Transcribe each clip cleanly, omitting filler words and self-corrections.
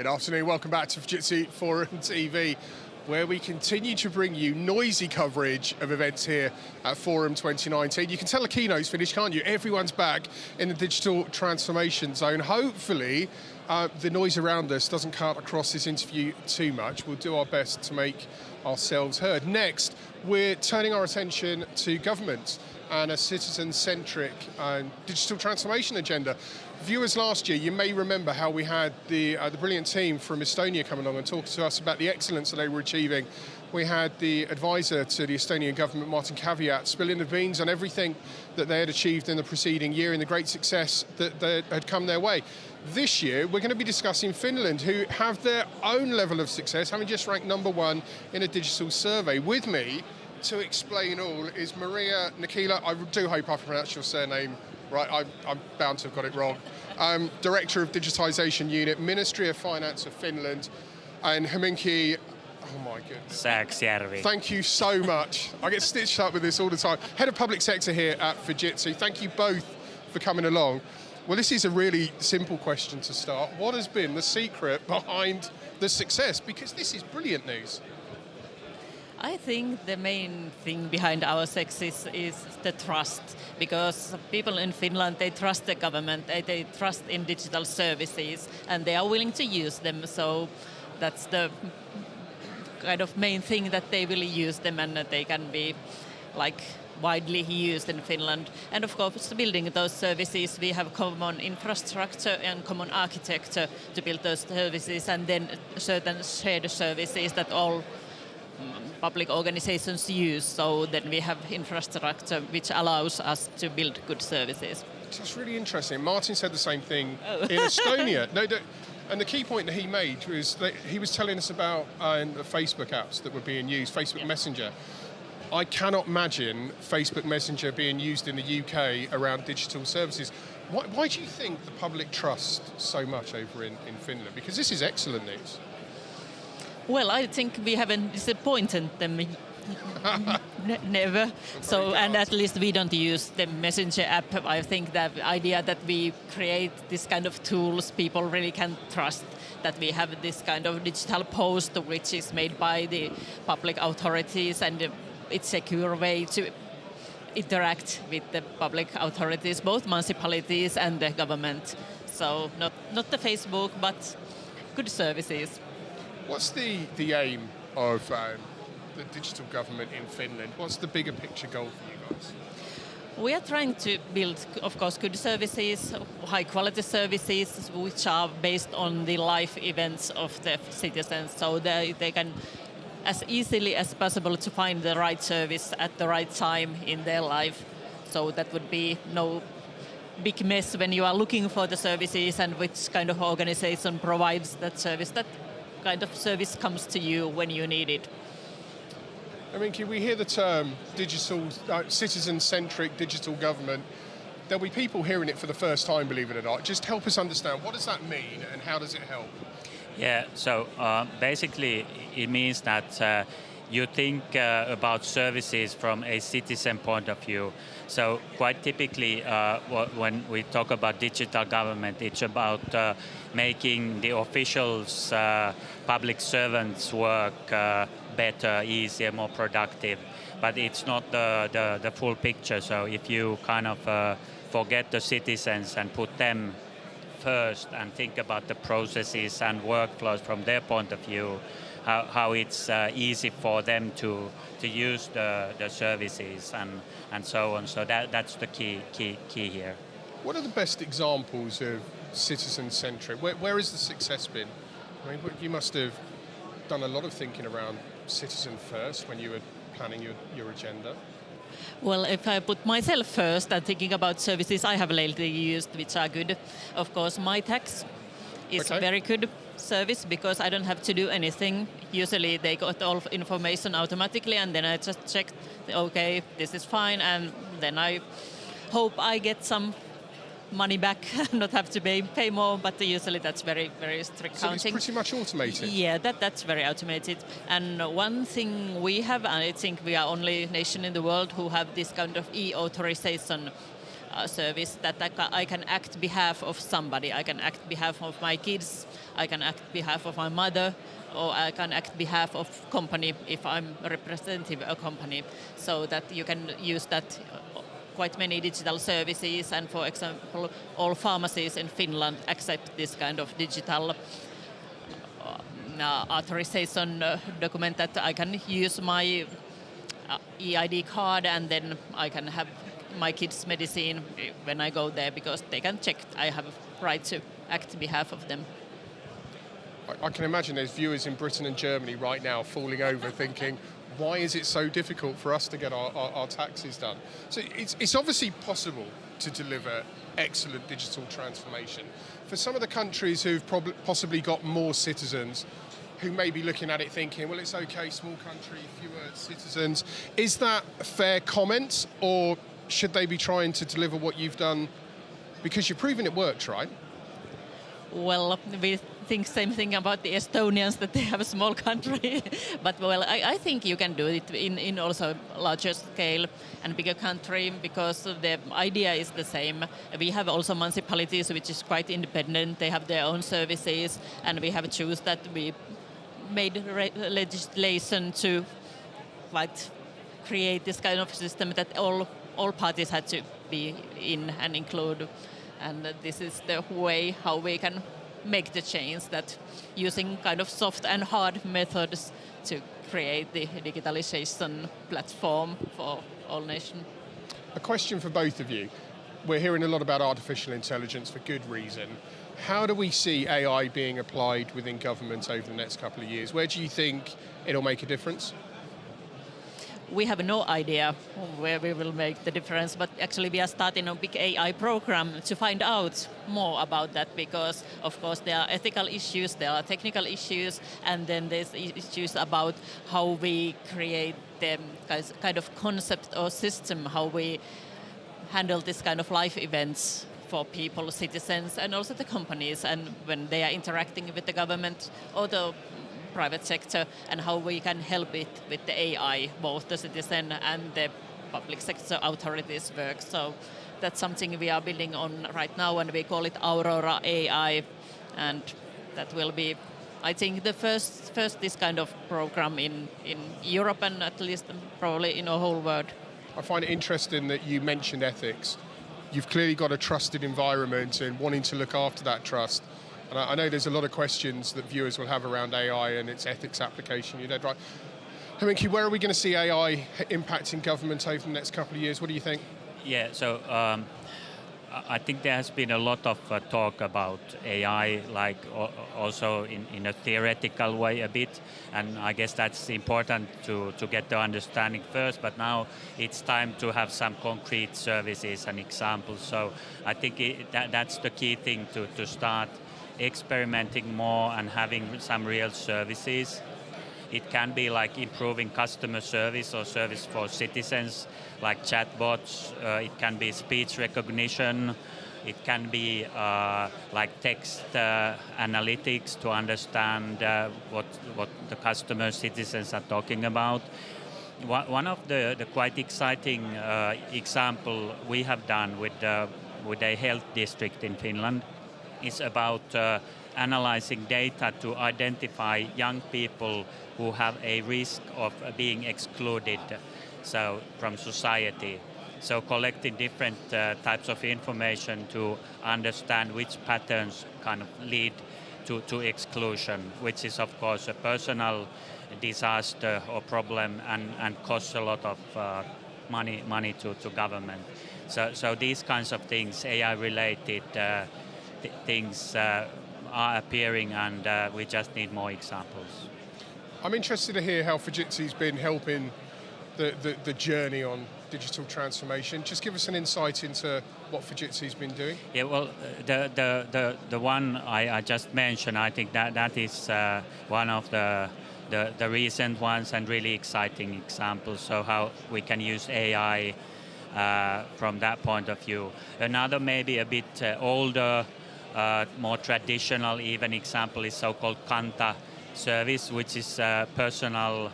Good afternoon, welcome back to Fujitsu Forum TV, where we continue to bring you noisy coverage of events here at Forum 2019. You can tell the keynote's finished, can't you? Everyone's back in the digital transformation zone. Hopefully, the noise around us doesn't cut across this interview too much. We'll do our best to make ourselves heard. Next, we're turning our attention to government and a citizen-centric digital transformation agenda. Viewers last year, you may remember how we had the brilliant team from Estonia come along and talk to us about the excellence that they were achieving. We had the advisor to the Estonian government, Martin Kavijat, spilling the beans on everything that they had achieved in the preceding year and the great success that had come their way. This year, we're going to be discussing Finland, who have their own level of success, having just ranked #1 in a digital survey. With me to explain all is Maria Nikkila. I do hope I pronounced your surname right, I'm bound to have got it wrong. Director of Digitization Unit, Ministry of Finance of Finland, and Hemminki, oh my goodness. Saaksjarvi. Thank you so much. I get stitched up with this all the time. Head of Public Sector here at Fujitsu. Thank you both for coming along. Well, this is a really simple question to start. What has been the secret behind the success? Because this is brilliant news. I think the main thing behind our success is the trust, because people in Finland, they trust the government, they trust in digital services, and they are willing to use them. So that's the kind of main thing, that they will use them and that they can be widely used in Finland. And of course, building those services, we have common infrastructure and common architecture to build those services, and then certain shared services that all public organizations use, so then we have infrastructure which allows us to build good services. That's really interesting. Martin said the same thing in Estonia. And the key point that he made was that he was telling us about the Facebook apps that were being used, Facebook Messenger. I cannot imagine Facebook Messenger being used in the UK around digital services. Why do you think the public trust so much over in Finland? Because this is excellent news. Well, I think we haven't disappointed them never. So, and at least we don't use the Messenger app. I think that idea that we create this kind of tools, people really can trust that we have this kind of digital post which is made by the public authorities, and it's a secure way to interact with the public authorities, both municipalities and the government. So not the Facebook, but good services. What's the aim of the digital government in Finland? What's the bigger picture goal for you guys? We are trying to build, of course, good services, high quality services, which are based on the life events of the citizens, so they can as easily as possible to find the right service at the right time in their life. So that would be no big mess when you are looking for the services and which kind of organization provides that service. That kind of service comes to you when you need it. I mean, we hear the term digital, citizen-centric digital government. There'll be people hearing it for the first time, believe it or not. Just help us understand, what does that mean and how does it help? Yeah, so basically it means that you think about services from a citizen point of view. So quite typically when we talk about digital government, it's about making the officials, public servants' work better, easier, more productive. But it's not the full picture. So if you kind of forget the citizens and put them first and think about the processes and workflows from their point of view, how it's easy for them to use the services and so on. So that's the key here. What are the best examples of citizen-centric? Where has the success been? I mean, you must have done a lot of thinking around citizen first when you were planning your agenda. Well, if I put myself first and thinking about services I have lately used, which are good, of course, my tax is a very good service because I don't have to do anything. Usually they got all information automatically, and then I just check, okay, this is fine, and then I hope I get some money back, not have to pay more, but usually that's very, very strict counting. So it's pretty much automated? Yeah, that's very automated. And one thing we have, and I think we are only nation in the world who have this kind of e-authorization service that I can act behalf of somebody. I can act behalf of my kids, I can act behalf of my mother, or I can act behalf of company if I'm representative of a company. So that you can use that quite many digital services, and for example, all pharmacies in Finland accept this kind of digital authorization document that I can use my EID card, and then I can have my kids' medicine when I go there, because they can check I have a right to act on behalf of them. I can imagine there's viewers in Britain and Germany right now falling over thinking, why is it so difficult for us to get our taxes done? So it's obviously possible to deliver excellent digital transformation. For some of the countries who've possibly got more citizens, who may be looking at it thinking, well, it's okay, small country, fewer citizens. Is that a fair comment, or should they be trying to deliver what you've done? Because you've proven it works, right? Well, we think same thing about the Estonians, that they have a small country. But well, I think you can do it in also larger scale and bigger country, because the idea is the same. We have also municipalities which is quite independent. They have their own services, and we have choose that we made legislation to create this kind of system that all parties had to be in and include. And this is the way how we can make the change, that using kind of soft and hard methods to create the digitalization platform for all nations. A question for both of you. We're hearing a lot about artificial intelligence for good reason. How do we see AI being applied within government over the next couple of years? Where do you think it'll make a difference? We have no idea where we will make the difference, but actually we are starting a big AI program to find out more about that, because of course there are ethical issues, there are technical issues, and then there's issues about how we create the kind of concept or system, how we handle this kind of life events for people, citizens, and also the companies, and when they are interacting with the government or the private sector, and how we can help it with the AI, both the citizen and the public sector authorities work. So that's something we are building on right now, and we call it Aurora AI, and that will be, I think, the first this kind of program in Europe, and at least probably in the whole world. I find it interesting that you mentioned ethics. You've clearly got a trusted environment and wanting to look after that trust. And I know there's a lot of questions that viewers will have around AI and its ethics application. You know, right? Hemminki, where are we going to see AI impacting government over the next couple of years? What do you think? Yeah, so I think there has been a lot of talk about AI, like also in a theoretical way a bit, and I guess that's important to get the understanding first, but now it's time to have some concrete services and examples. So I think that's the key thing, to start experimenting more and having some real services. It can be like improving customer service or service for citizens, like chatbots. It can be speech recognition. It can be like text analytics to understand what the customer citizens are talking about. One of the quite exciting example we have done with a health district in Finland is about analyzing data to identify young people who have a risk of being excluded from society. So collecting different types of information to understand which patterns kind of lead to exclusion, which is of course a personal disaster or problem and costs a lot of money to government. So these kinds of things, AI-related things are appearing, and we just need more examples. I'm interested to hear how Fujitsu's been helping the journey on digital transformation. Just give us an insight into what Fujitsu's been doing. Yeah, well, the one I just mentioned, I think that is one of the recent ones and really exciting examples. So how we can use AI from that point of view. Another maybe a bit older, more traditional even example is so-called Kanta service, which is personal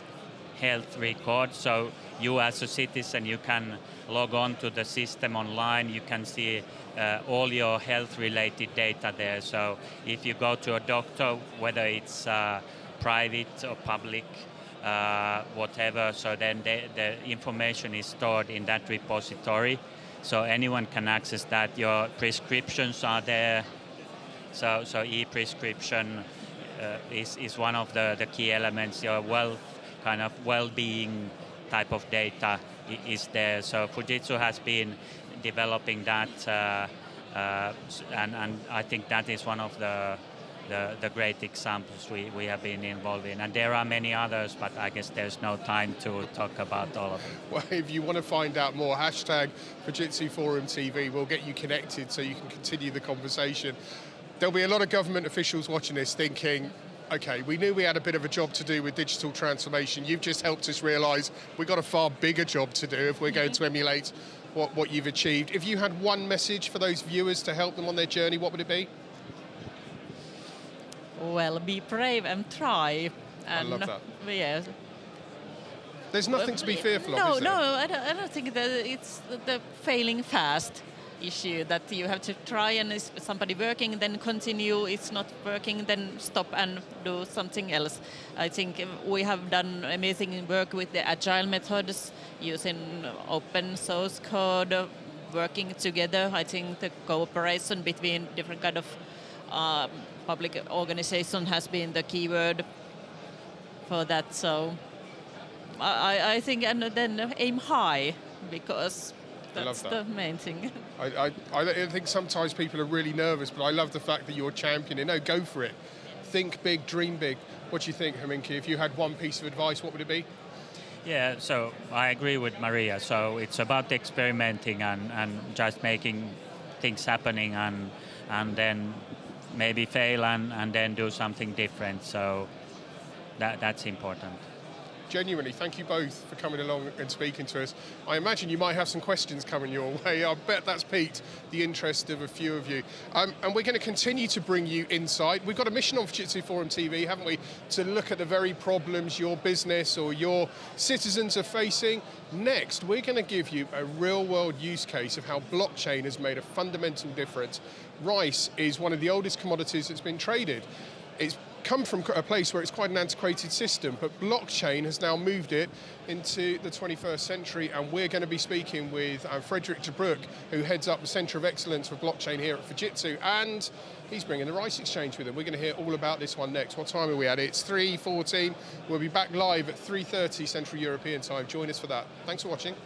health record. So you as a citizen, you can log on to the system online, you can see all your health related data there. So if you go to a doctor, whether it's private or public, whatever, so then the information is stored in that repository. So anyone can access that. Your prescriptions are there. So e-prescription is one of the key elements. Your well-being type of data is there. So Fujitsu has been developing that, and I think that is one of the great examples we have been involved in. And there are many others, but I guess there's no time to talk about all of them. Well, if you want to find out more, hashtag Fujitsu Forum TV will get you connected so you can continue the conversation. There'll be a lot of government officials watching this thinking, okay, we knew we had a bit of a job to do with digital transformation. You've just helped us realise we've got a far bigger job to do if we're going to emulate what you've achieved. If you had one message for those viewers to help them on their journey, what would it be? Well, be brave and try. And I love that. Yeah. There's nothing to be fearful of, is there? No, I don't think that it's the failing fast issue, that you have to try, and is somebody working, then continue. It's not working, then stop and do something else. I think we have done amazing work with the agile methods, using open source code, working together. I think the cooperation between different kind of public organization has been the key word for that. So I think, and then aim high, because that's the main thing. I think sometimes people are really nervous, but I love the fact that you're championing. No, go for it. Think big, dream big. What do you think, Hemminki? If you had one piece of advice, what would it be? Yeah, so I agree with Maria. So it's about experimenting and just making things happening, and then maybe fail and then do something different. So that's important. Genuinely, thank you both for coming along and speaking to us. I imagine you might have some questions coming your way. I bet that's piqued the interest of a few of you. And we're going to continue to bring you insight. We've got a mission on Fujitsu Forum TV, haven't we, to look at the very problems your business or your citizens are facing. Next, we're going to give you a real-world use case of how blockchain has made a fundamental difference. Rice is one of the oldest commodities that's been traded. It's come from a place where it's quite an antiquated system, but blockchain has now moved it into the 21st century, and we're going to be speaking with Frederick de Broek, who heads up the Centre of Excellence for Blockchain here at Fujitsu, and he's bringing the Rice Exchange with him. We're going to hear all about this one next. What time are we at? It's 3:14. We'll be back live at 3:30 Central European time. Join us for that. Thanks for watching.